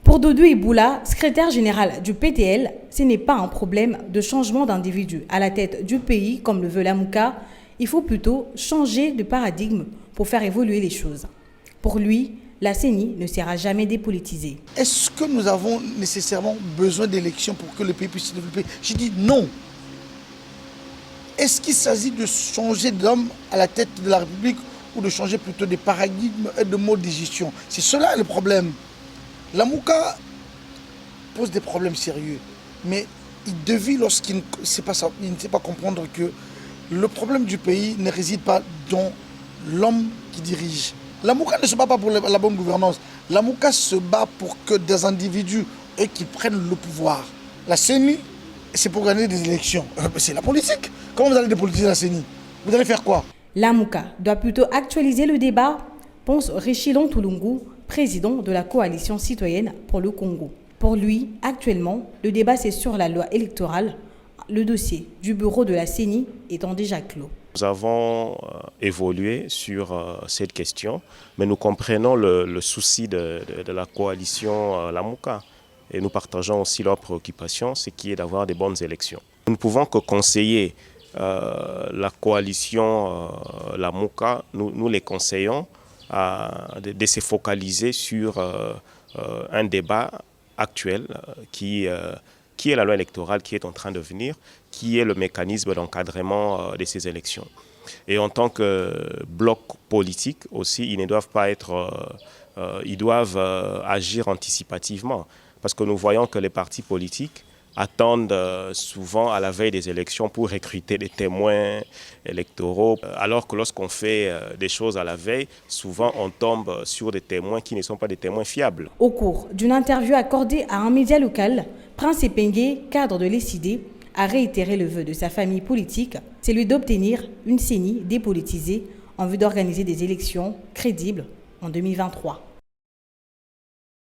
Pour Doudou Iboula, secrétaire général du PTL, ce n'est pas un problème de changement d'individu à la tête du pays comme le veut Lamouka. Il faut plutôt changer de paradigme pour faire évoluer les choses. Pour lui, la CENI ne sera jamais dépolitisée. Est-ce que nous avons nécessairement besoin d'élections pour que le pays puisse se développer? Je dis non. Est-ce qu'il s'agit de changer d'homme à la tête de la République ou de changer plutôt de paradigme et de mode de gestion? C'est cela le problème. Lamouka pose des problèmes sérieux, mais il devine lorsqu'il ne sait pas comprendre que le problème du pays ne réside pas dans l'homme qui dirige. Lamouka ne se bat pas pour la bonne gouvernance. Lamouka se bat pour que des individus qui prennent le pouvoir. La CENI, c'est pour gagner des élections. C'est la politique. Comment vous allez dépolitiser la CENI? Vous allez faire quoi? Lamouka doit plutôt actualiser le débat, pense Richilon Toulungu, président de la coalition citoyenne pour le Congo. Pour lui, actuellement, le débat c'est sur la loi électorale, le dossier du bureau de la CENI étant déjà clos. Nous avons évolué sur cette question, mais nous comprenons le souci de la coalition Lamouka et nous partageons aussi leur préoccupation, ce qui est d'avoir des bonnes élections. Nous ne pouvons que conseiller la coalition Lamouka, nous les conseillons de se focaliser sur un débat actuel qui est la loi électorale qui est en train de venir, qui est le mécanisme d'encadrement de ces élections. Et en tant que bloc politique aussi, ils ne doivent pas être, ils doivent agir anticipativement, parce que nous voyons que les partis politiques attendent souvent à la veille des élections pour recruter des témoins électoraux, alors que lorsqu'on fait des choses à la veille, souvent on tombe sur des témoins qui ne sont pas des témoins fiables. Au cours d'une interview accordée à un média local, Prince Epengue, cadre de l'ECD, a réitéré le vœu de sa famille politique, celui d'obtenir une CENI dépolitisée en vue d'organiser des élections crédibles en 2023.